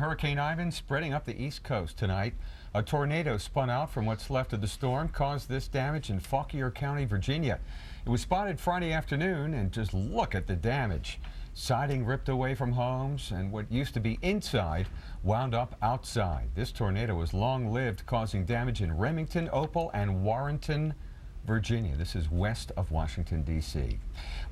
Hurricane Ivan spreading up the East Coast tonight. A tornado spun out from what's left of the storm, caused this damage in Fauquier County, Virginia. It was spotted Friday afternoon, and just look at the damage. Siding ripped away from homes, and what used to be inside wound up outside. This tornado was long-lived, causing damage in Remington, Opal, and Warrenton, Virginia. This is west of Washington, D.C.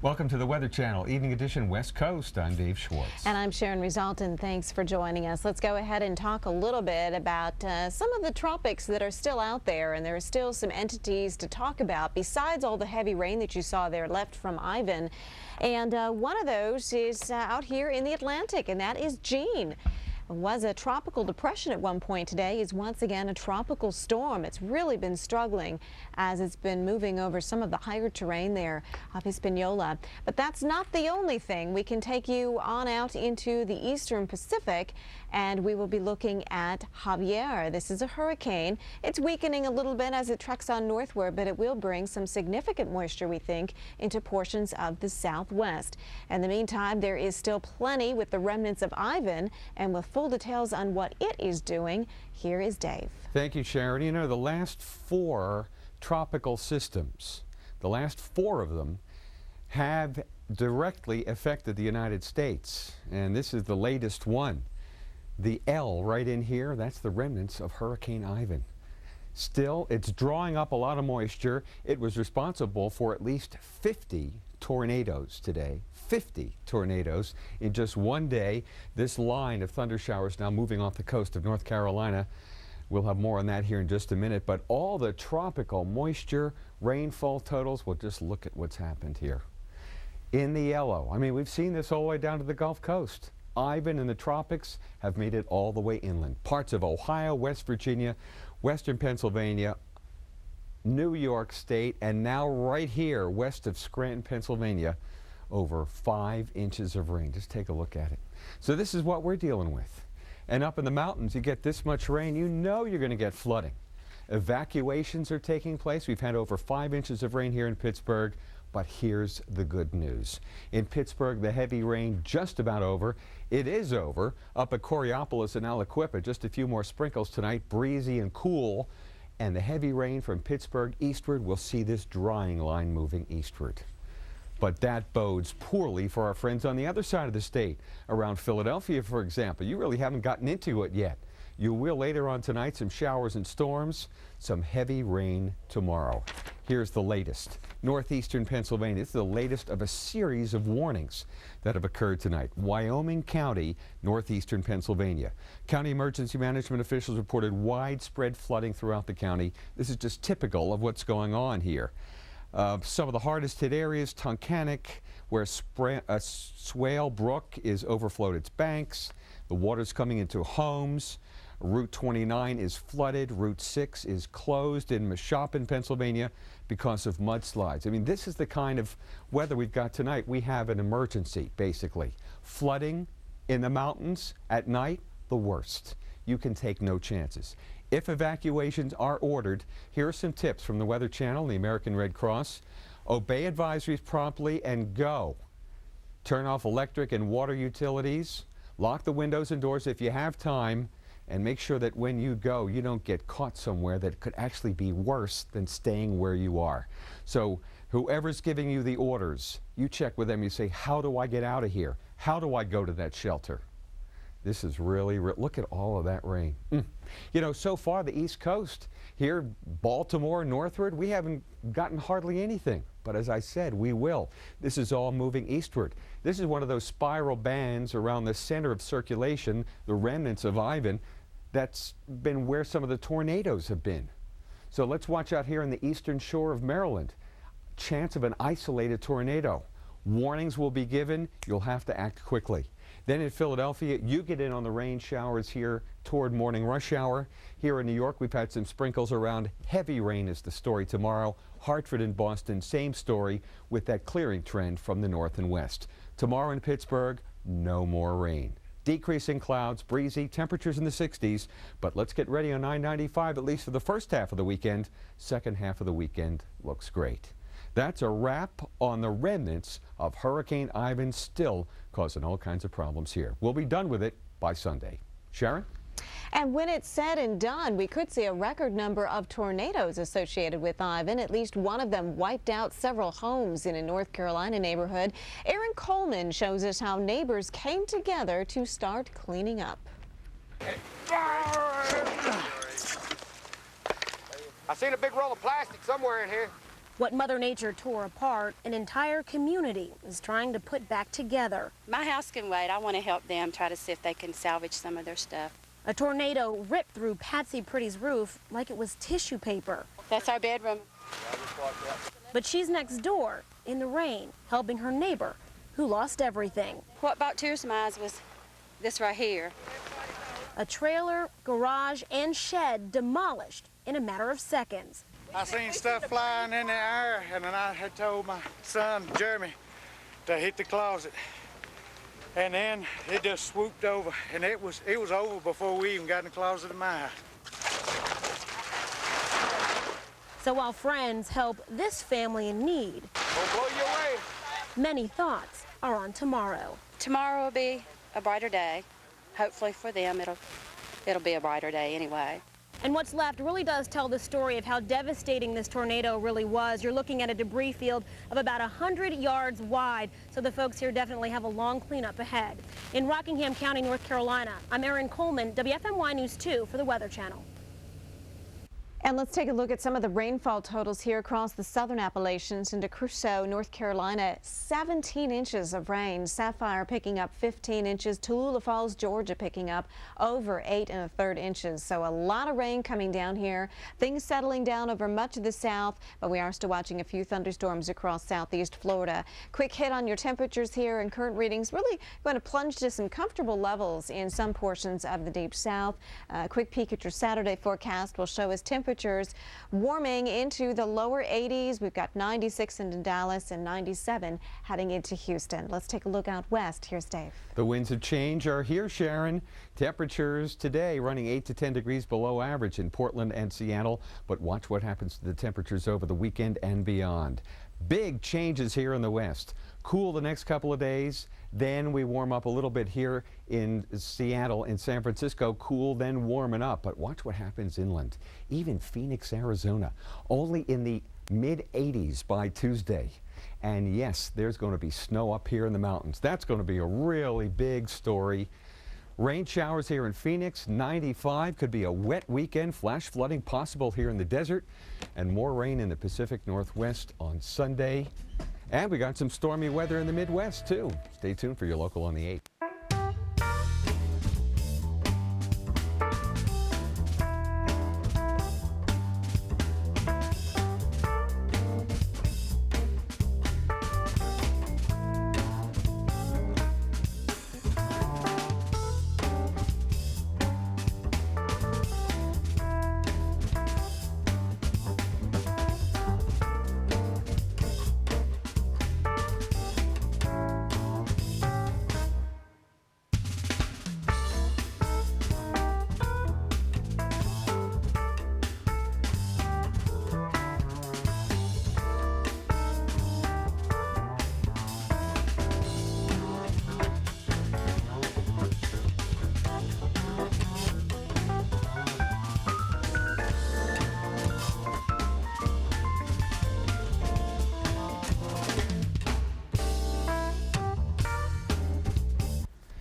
Welcome to the Weather Channel, Evening Edition West Coast. I'm Dave Schwartz. And I'm Sharon Resultan. Thanks for joining us. Let's go ahead and talk a little bit about some of the tropics that are still out there, and there are still some entities to talk about besides all the heavy rain that you saw there left from Ivan. And one of those is out here in the Atlantic, and that is Jean. Was a tropical depression at one point. Today is once again a tropical storm. It's really been struggling as it's been moving over some of the higher terrain there of Hispaniola. But that's not the only thing. We can take you on out into the eastern Pacific, and we will be looking at Javier. This is a hurricane. It's weakening a little bit as it treks on northward, but it will bring some significant moisture, we think, into portions of the southwest. In the meantime, there is still plenty with the remnants of Ivan, and with full details on what it is doing, here is Dave. Thank you, Sharon. You know, the last four tropical systems, the last four of them have directly affected the United States, and this is the latest one. The L right in here, that's the remnants of Hurricane Ivan. Still, it's drawing up a lot of moisture. It was responsible for at least 50 tornadoes today. 50 tornadoes in just one day. This line of thunder showers now moving off the coast of North Carolina. We'll have more on that here in just a minute, but all the tropical moisture, rainfall totals, well, just look at what's happened here. In the yellow, I mean, we've seen this all the way down to the Gulf Coast. Ivan and the tropics have made it all the way inland. Parts of Ohio, West Virginia, western Pennsylvania, New York State, and now right here west of Scranton, Pennsylvania, over 5 inches of rain. Just take a look at it. So this is what we're dealing with. And up in the mountains, you get this much rain, you know you're going to get flooding. Evacuations are taking place. We've had over 5 inches of rain here in Pittsburgh, but here's the good news. In Pittsburgh, the heavy rain just about over. It is over. Up at Coraopolis and Aliquippa, just a few more sprinkles tonight, breezy and cool. And the heavy rain from Pittsburgh eastward will see this drying line moving eastward. But that bodes poorly for our friends on the other side of the state. Around Philadelphia, for example, you really haven't gotten into it yet. You will later on tonight, some showers and storms, some heavy rain tomorrow. Here's the latest. Northeastern Pennsylvania, this is the latest of a series of warnings that have occurred tonight. Wyoming County, northeastern Pennsylvania. County emergency management officials reported widespread flooding throughout the county. This is just typical of what's going on here. Some of the hardest hit areas, Tunkhannock, where a Swale Brook is overflowed its banks. The water's coming into homes. Route 29 is flooded. Route 6 is closed in Mashopin, Pennsylvania, because of mudslides. I mean, this is the kind of weather we've got tonight. We have an emergency, basically. Flooding in the mountains at night, the worst. You can take no chances. If evacuations are ordered, here are some tips from the Weather Channel and the American Red Cross. Obey advisories promptly and go. Turn off electric and water utilities. Lock the windows and doors if you have time. And make sure that when you go, you don't get caught somewhere that could actually be worse than staying where you are. So whoever's giving you the orders, you check with them. You say, how do I get out of here? How do I go to that shelter? This is really, look at all of that rain. You know, so far the East Coast, here, Baltimore, northward, we haven't gotten hardly anything. But as I said, we will. This is all moving eastward. This is one of those spiral bands around the center of circulation, the remnants of Ivan. That's been where some of the tornadoes have been. So let's watch out here on the eastern shore of Maryland. Chance of an isolated tornado. Warnings will be given. You'll have to act quickly. Then in Philadelphia, you get in on the rain showers here toward morning rush hour. Here in New York, we've had some sprinkles around. Heavy rain is the story tomorrow. Hartford and Boston, same story with that clearing trend from the north and west. Tomorrow in Pittsburgh, no more rain. Decreasing clouds, breezy, temperatures in the 60s. But let's get ready on 995, at least for the first half of the weekend. Second half of the weekend looks great. That's a wrap on the remnants of Hurricane Ivan, still causing all kinds of problems here. We'll be done with it by Sunday. Sharon? And when it's said and done, we could see a record number of tornadoes associated with Ivan. At least one of them wiped out several homes in a North Carolina neighborhood. Aaron Coleman shows us how neighbors came together to start cleaning up. I seen a big roll of plastic somewhere in here. What Mother Nature tore apart, an entire community is trying to put back together. My house can wait. I want to help them try to see if they can salvage some of their stuff. A tornado ripped through Patsy Pretty's roof like it was tissue paper. That's our bedroom. But she's next door in the rain, helping her neighbor who lost everything. What brought tears to my eyes was this right here. A trailer, garage, and shed demolished in a matter of seconds. I seen stuff flying in the air, and then I had told my son, Jeremy, to hit the closet. And then it just swooped over, and it was over before we even got in the closet of my house. So while friends help this family in need, Don't blow you away. many thoughts are on tomorrow. Tomorrow will be a brighter day. Hopefully for them, it'll be a brighter day anyway. And what's left really does tell the story of how devastating this tornado really was. You're looking at a debris field of about 100 yards wide, so the folks here definitely have a long cleanup ahead. In Rockingham County, North Carolina, I'm Erin Coleman, WFMY News 2 for the Weather Channel. And let's take a look at some of the rainfall totals here across the southern Appalachians. Into Crusoe, North Carolina, 17 inches of rain. Sapphire picking up 15 inches. Tallulah Falls, Georgia picking up over 8 1/3 inches. So a lot of rain coming down here. Things settling down over much of the south, but we are still watching a few thunderstorms across southeast Florida. Quick hit on your temperatures here, and current readings really going to plunge to some comfortable levels in some portions of the deep south. A quick peek at your Saturday forecast will show us temperatures warming into the lower 80s. We've got 96 into Dallas and 97 heading into Houston. Let's take a look out west. Here's Dave. The winds of change are here, Sharon. Temperatures today running 8 to 10 degrees below average in Portland and Seattle, but watch what happens to the temperatures over the weekend and beyond. Big changes here in the west. Cool the next couple of days, then we warm up a little bit here in Seattle and San Francisco. Cool, then warming up. But watch what happens inland. Even Phoenix, Arizona, only in the mid-80s by Tuesday. And yes, there's going to be snow up here in the mountains. That's going to be a really big story. Rain showers here in Phoenix, 95. Could be a wet weekend. Flash flooding possible here in the desert. And more rain in the Pacific Northwest on Sunday. And we got some stormy weather in the Midwest, too. Stay tuned for your local on the 8.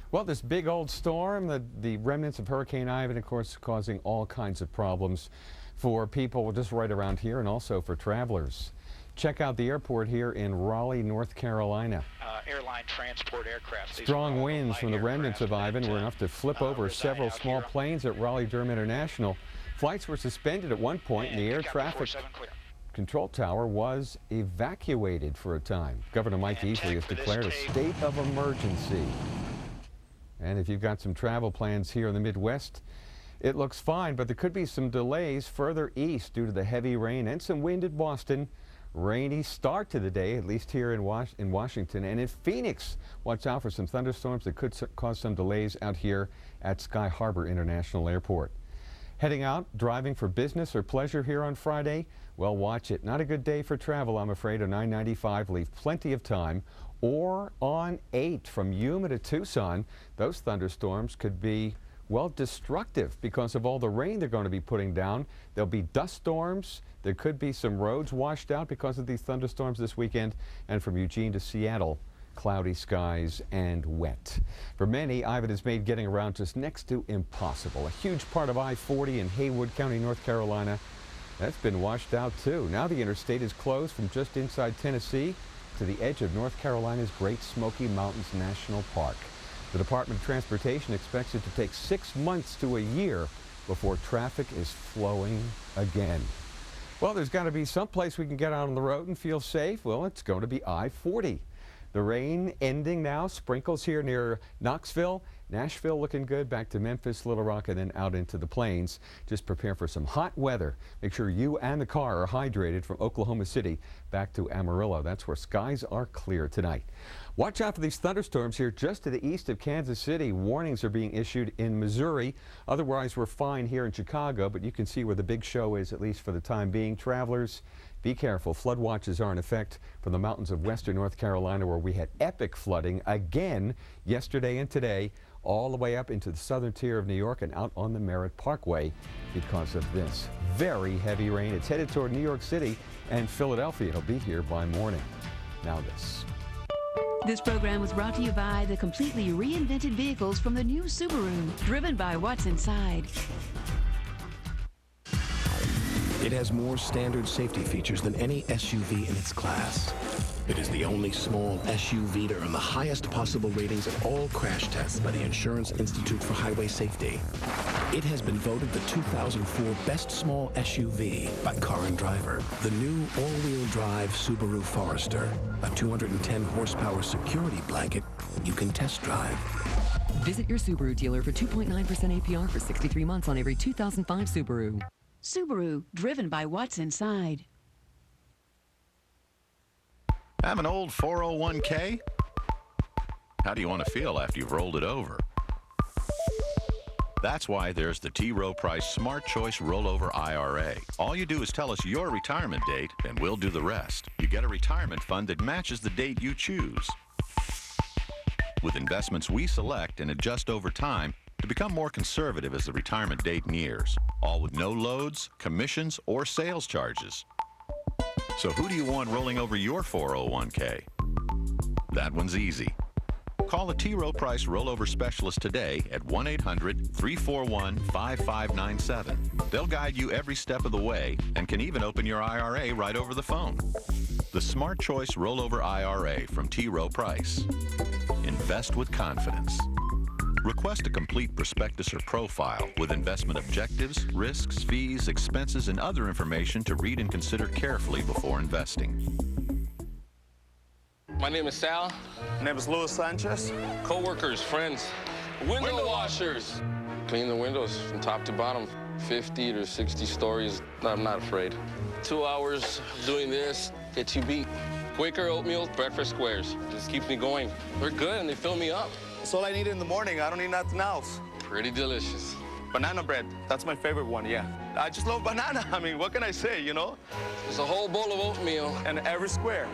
Well, this big old storm, the remnants of Hurricane Ivan, of course, causing all kinds of problems for people just right around here and also for travelers. Check out the airport here in Raleigh, North Carolina. Airline transport aircraft. Strong winds from the remnants of Ivan were enough to flip over several small planes at Raleigh-Durham International. Flights were suspended at one point, and the air traffic control tower was evacuated for a time. Governor Mike Easley has declared a state of emergency. And if you've got some travel plans here in the Midwest, it looks fine, but there could be some delays further east due to the heavy rain and some wind at Boston. Rainy start to the day, at least here in Washington. And in Phoenix, watch out for some thunderstorms that could cause some delays out here at Sky Harbor International Airport. Heading out, driving for business or pleasure here on Friday? Well, watch it. Not a good day for travel, I'm afraid, on 995. Leave plenty of time. Or on 8 from Yuma to Tucson, those thunderstorms could be well, destructive because of all the rain they're going to be putting down. There'll be dust storms. There could be some roads washed out because of these thunderstorms this weekend. And from Eugene to Seattle, cloudy skies and wet. For many, Ivan has made getting around just next to impossible. A huge part of I-40 in Haywood County, North Carolina, that's been washed out too. Now the interstate is closed from just inside Tennessee to the edge of North Carolina's Great Smoky Mountains National Park. The Department of Transportation expects it to take 6 months to a year before traffic is flowing again. Well, there's got to be some place we can get out on the road and feel safe. Well, it's going to be I-40. The rain ending now, sprinkles here near Knoxville. Nashville looking good, back to Memphis, Little Rock, and then out into the plains. Just prepare for some hot weather. Make sure you and the car are hydrated from Oklahoma City back to Amarillo. That's where skies are clear tonight. Watch out for these thunderstorms here just to the east of Kansas City. Warnings are being issued in Missouri. Otherwise, we're fine here in Chicago, but you can see where the big show is, at least for the time being. Travelers, be careful. Flood watches are in effect from the mountains of western North Carolina, where we had epic flooding again yesterday and today, all the way up into the southern tier of New York and out on the Merritt Parkway because of this very heavy rain. It's headed toward New York City and Philadelphia. It'll be here by morning. Now this. This program was brought to you by the completely reinvented vehicles from the new Subaru, driven by what's inside. It has more standard safety features than any SUV in its class. It is the only small SUV to earn the highest possible ratings in all crash tests by the Insurance Institute for Highway Safety. It has been voted the 2004 Best Small SUV by Car and Driver. The new all-wheel drive Subaru Forester, a 210 horsepower security blanket you can test drive. Visit your Subaru dealer for 2.9% APR for 63 months on every 2005 Subaru. Subaru, driven by what's inside. Have an old 401k? How do you want to feel after you've rolled it over? That's why there's the T. Rowe Price Smart Choice Rollover IRA. All you do is tell us your retirement date, and we'll do the rest. You get a retirement fund that matches the date you choose. With investments we select and adjust over time to become more conservative as the retirement date nears, all with no loads, commissions, or sales charges. So who do you want rolling over your 401k? That one's easy. Call the T. Rowe Price Rollover Specialist today at 1-800-341-5597. They'll guide you every step of the way and can even open your IRA right over the phone. The Smart Choice Rollover IRA from T. Rowe Price. Invest with confidence. Request a complete prospectus or profile with investment objectives, risks, fees, expenses, and other information to read and consider carefully before investing. My name is Sal. My name is Luis Sanchez. Co-workers, friends, window washers. Clean the windows from top to bottom, 50 to 60 stories. I'm not afraid. 2 hours doing this gets you beat. Quaker oatmeal breakfast squares. Just keeps me going. They're good and they fill me up. That's all I need in the morning. I don't need nothing else. Pretty delicious. Banana bread. That's my favorite one, yeah. I just love banana. I mean, what can I say, you know? There's a whole bowl of oatmeal. And every square.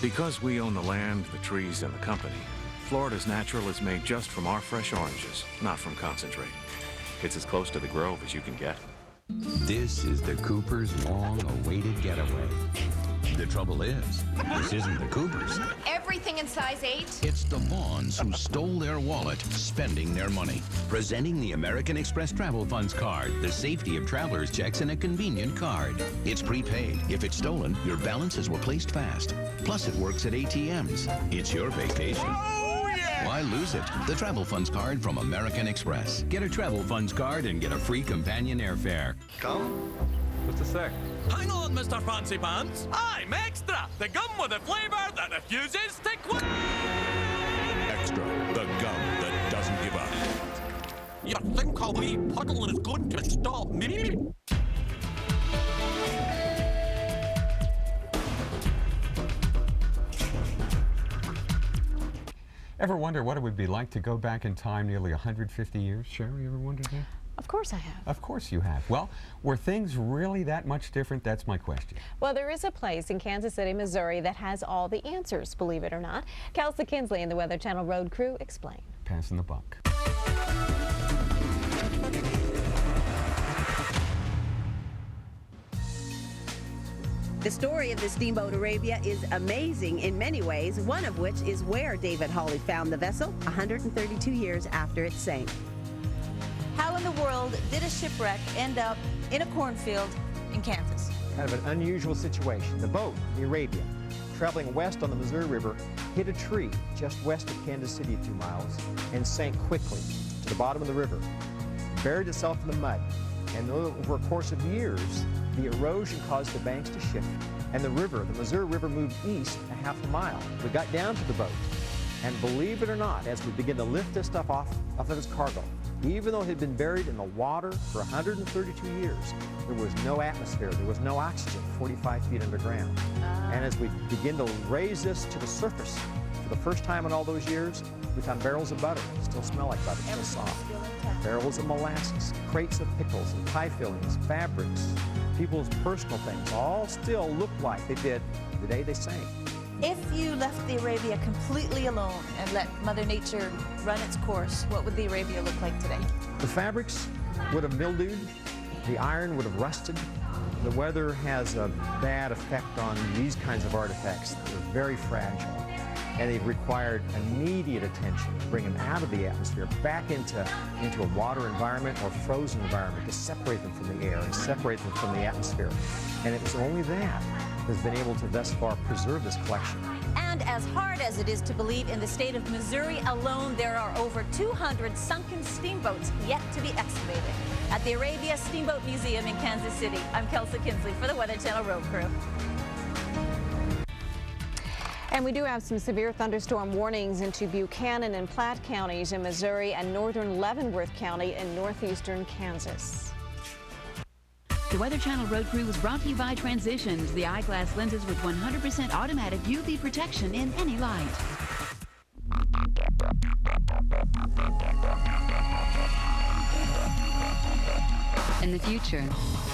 Because we own the land, the trees, and the company, Florida's Natural is made just from our fresh oranges, not from concentrate. It's as close to the Grove as you can get. This is the Coopers' long-awaited getaway. The trouble is, this isn't the Coopers. Everything in size 8? It's the Vaughns who stole their wallet, spending their money. Presenting the American Express Travel Funds card, the safety of travelers' checks in a convenient card. It's prepaid. If it's stolen, your balance is replaced fast. Plus, it works at ATMs. It's your vacation. Oh, yeah! Why lose it? The Travel Funds card from American Express. Get a Travel Funds card and get a free companion airfare. Come. Just a sec. Hang on, Mr. Fancy Pants. I'm Extra, the gum with a flavor that refuses to quit. Extra, the gum that doesn't give up. You think a wee puddle is going to stop me? Ever wonder what it would be like to go back in time nearly 150 years? Sharon, you ever wondered that? Of course I have. Of course you have. Well, were things really that much different? That's my question. Well, there is a place in Kansas City, Missouri that has all the answers, believe it or not. Kelsey Kinsley and the Weather Channel Road Crew explain. Passing the buck. The story of the steamboat Arabia is amazing in many ways, one of which is where David Hawley found the vessel 132 years after it sank. How in the world did a shipwreck end up in a cornfield in Kansas? Kind of an unusual situation. The boat, the Arabia, traveling west on the Missouri River, hit a tree just west of Kansas City a few miles and sank quickly to the bottom of the river, buried itself in the mud, and over a course of years, the erosion caused the banks to shift, and the Missouri River, moved east a half a mile. We got down to the boat, and believe it or not, as we began to lift this stuff off of its cargo, even though it had been buried in the water for 132 years, there was no atmosphere, there was no oxygen 45 feet underground. And as we begin to raise this to the surface, for the first time in all those years, we found barrels of butter, still smell like butter, still soft. Barrels of molasses, crates of pickles and pie fillings, fabrics, people's personal things, all still look like they did the day they sank. If you left the Arabia completely alone and let Mother Nature run its course, what would the Arabia look like today? The fabrics would have mildewed, the iron would have rusted. The weather has a bad effect on these kinds of artifacts. They're very fragile, and they've required immediate attention to bring them out of the atmosphere back into a water environment or frozen environment to separate them from the air and separate them from the atmosphere. And it was only that has been able to thus far preserve this collection. And as hard as it is to believe, in the state of Missouri alone, there are over 200 sunken steamboats yet to be excavated. At the Arabia Steamboat Museum in Kansas City, I'm Kelsey Kinsley for the Weather Channel Road Crew. And we do have some severe thunderstorm warnings into Buchanan and Platte counties in Missouri and northern Leavenworth County in northeastern Kansas. The Weather Channel Road Crew was brought to you by Transitions, the eyeglass lenses with 100% automatic UV protection in any light. In the future,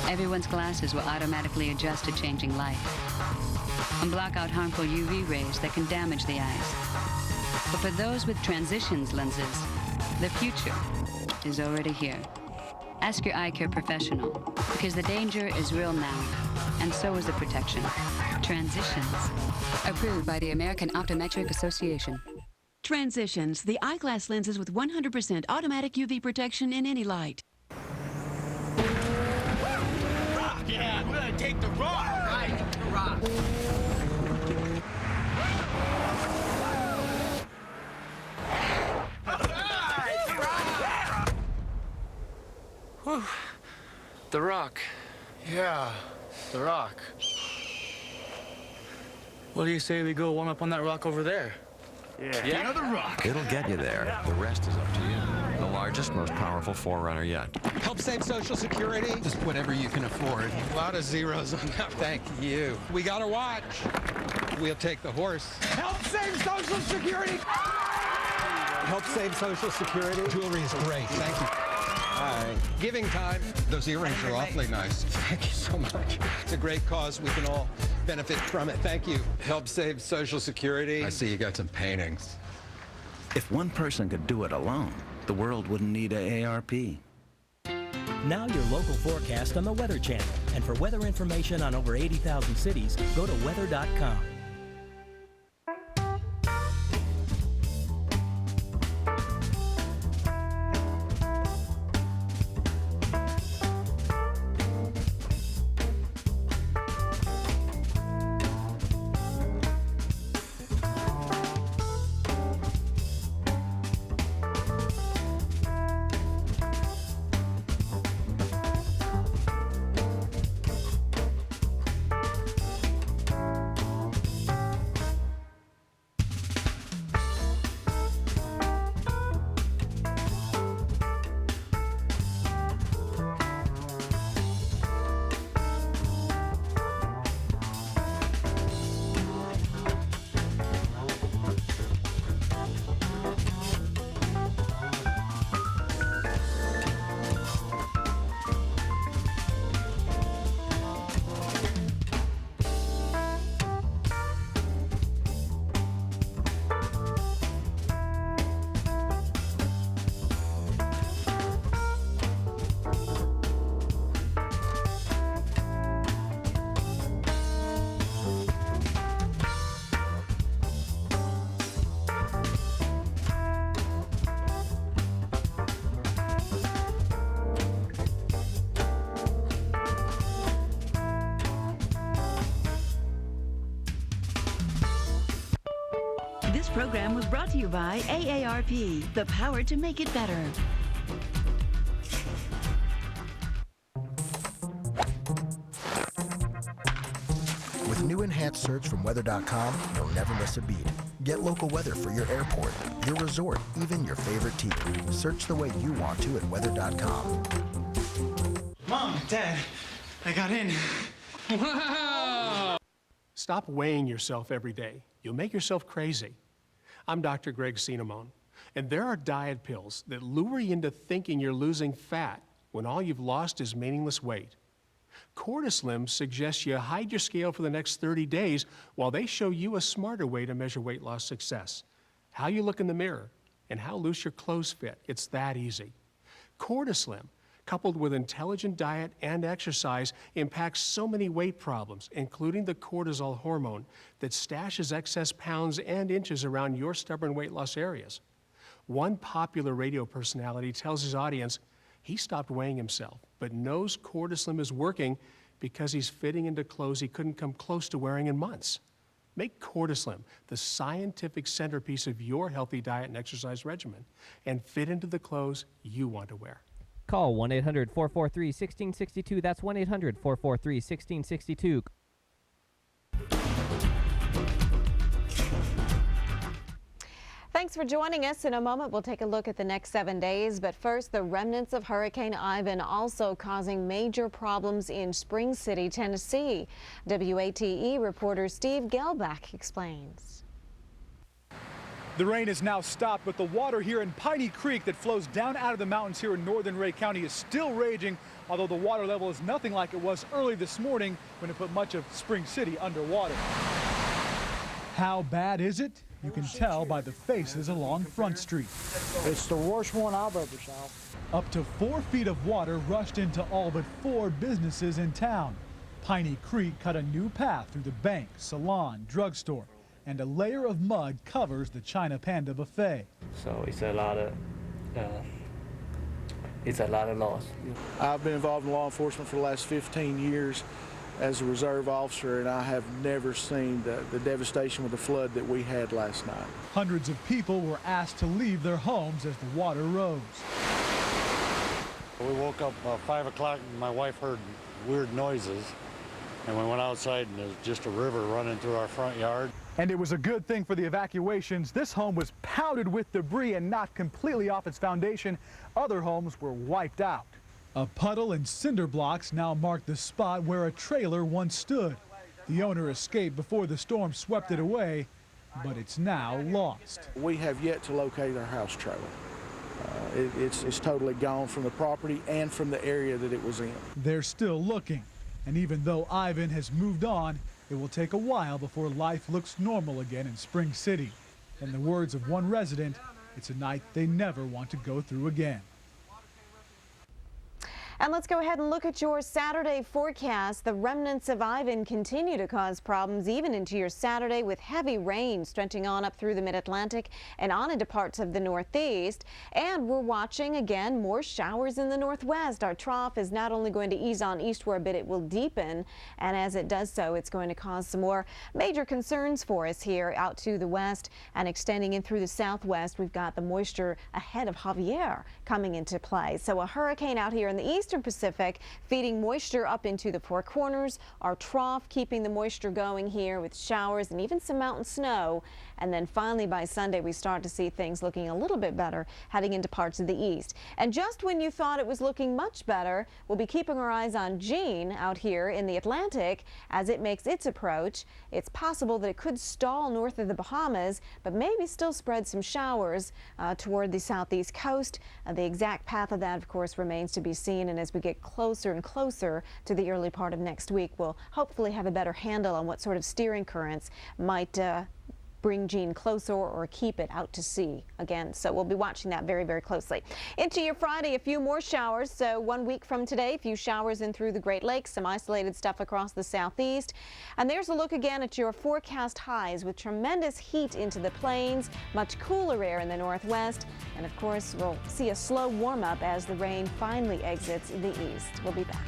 everyone's glasses will automatically adjust to changing light and block out harmful UV rays that can damage the eyes. But for those with Transitions lenses, the future is already here. Ask your eye care professional, because the danger is real now, and so is the protection. Transitions. Approved by the American Optometric Association. Transitions, the eyeglass lenses with 100% automatic UV protection in any light. Rock, yeah, we're gonna take the rock. Right, the rock. Whew. The rock. Yeah, the rock. What do you say we go warm up on that rock over there? Yeah. Another rock. It'll get you there. The rest is up to you. The largest, most powerful forerunner yet. Help save Social Security? Just whatever you can afford. A lot of zeros on that. Thank you. We got a watch. We'll take the horse. Help save Social Security! Help save Social Security. Jewelry is great. Thank you. All right. Giving time. Those earrings are awfully nice. Thank you so much. It's a great cause. We can all benefit from it. Thank you. Help save Social Security. I see you got some paintings. If one person could do it alone, the world wouldn't need AARP. Now your local forecast on the Weather Channel. And for weather information on over 80,000 cities, go to weather.com. This program was brought to you by AARP, the power to make it better. With new enhanced search from weather.com, you'll never miss a beat. Get local weather for your airport, your resort, even your favorite tiki. Search the way you want to at weather.com. Mom, Dad, I got in. Wow! Stop weighing yourself every day. You'll make yourself crazy. I'm Dr. Greg Cinnamon, and there are diet pills that lure you into thinking you're losing fat when all you've lost is meaningless weight. Cortislim suggests you hide your scale for the next 30 days while they show you a smarter way to measure weight loss success. How you look in the mirror and how loose your clothes fit. It's that easy. Cortislim, coupled with intelligent diet and exercise, impacts so many weight problems, including the cortisol hormone that stashes excess pounds and inches around your stubborn weight loss areas. One popular radio personality tells his audience he stopped weighing himself, but knows cortislim is working because he's fitting into clothes he couldn't come close to wearing in months. Make cortislim the scientific centerpiece of your healthy diet and exercise regimen and fit into the clothes you want to wear. Call 1-800-443-1662. That's 1-800-443-1662. Thanks for joining us. In a moment, we'll take a look at the next 7 days. But first, the remnants of Hurricane Ivan also causing major problems in Spring City, Tennessee. WATE reporter Steve Gelbach explains. The rain has now stopped, but the water here in Piney Creek that flows down out of the mountains here in northern Ray County is still raging, although the water level is nothing like it was early this morning when it put much of Spring City underwater. How bad is it? You can tell by the faces along Front Street. It's the worst one I've ever saw. Up to 4 feet of water rushed into all but 4 businesses in town. Piney Creek cut a new path through the bank, salon, drugstore, and a layer of mud covers the China Panda buffet. So it's a lot of loss. I've been involved in law enforcement for the last 15 years as a reserve officer, and I have never seen the devastation with the flood that we had last night. Hundreds of people were asked to leave their homes as the water rose. We woke up about 5 o'clock and my wife heard weird noises, and we went outside and there's just a river running through our front yard. And it was a good thing for the evacuations. This home was powdered with debris and not completely off its foundation. Other homes were wiped out. A puddle and cinder blocks now mark the spot where a trailer once stood. The owner escaped before the storm swept it away, but it's now lost. We have yet to locate our house trailer. It's totally gone from the property and from the area that it was in. They're still looking, and even though Ivan has moved on, it will take a while before life looks normal again in Spring City. In the words of one resident, it's a night they never want to go through again. And let's go ahead and look at your Saturday forecast. The remnants of Ivan continue to cause problems even into your Saturday, with heavy rain stretching on up through the mid-Atlantic and on into parts of the Northeast. And we're watching again more showers in the Northwest. Our trough is not only going to ease on eastward, but it will deepen. And as it does so, it's going to cause some more major concerns for us here out to the west and extending in through the southwest. We've got the moisture ahead of Javier coming into play. So a hurricane out here in the eastern Pacific feeding moisture up into the Four Corners. Our trough keeping the moisture going here with showers and even some mountain snow. And then finally by Sunday we start to see things looking a little bit better heading into parts of the east. And just when you thought it was looking much better, we'll be keeping our eyes on Jean out here in the Atlantic as it makes its approach. It's possible that it could stall north of the Bahamas, but maybe still spread some showers toward the southeast coast. The exact path of that, of course, remains to be seen. And as we get closer and closer to the early part of next week, we'll hopefully have a better handle on what sort of steering currents might bring Jean closer or keep it out to sea again. So we'll be watching that very, very closely. Into your Friday, a few more showers. So 1 week from today, a few showers in through the Great Lakes, some isolated stuff across the southeast. And there's a look again at your forecast highs with tremendous heat into the plains, much cooler air in the northwest. And of course, we'll see a slow warm up as the rain finally exits the east. We'll be back.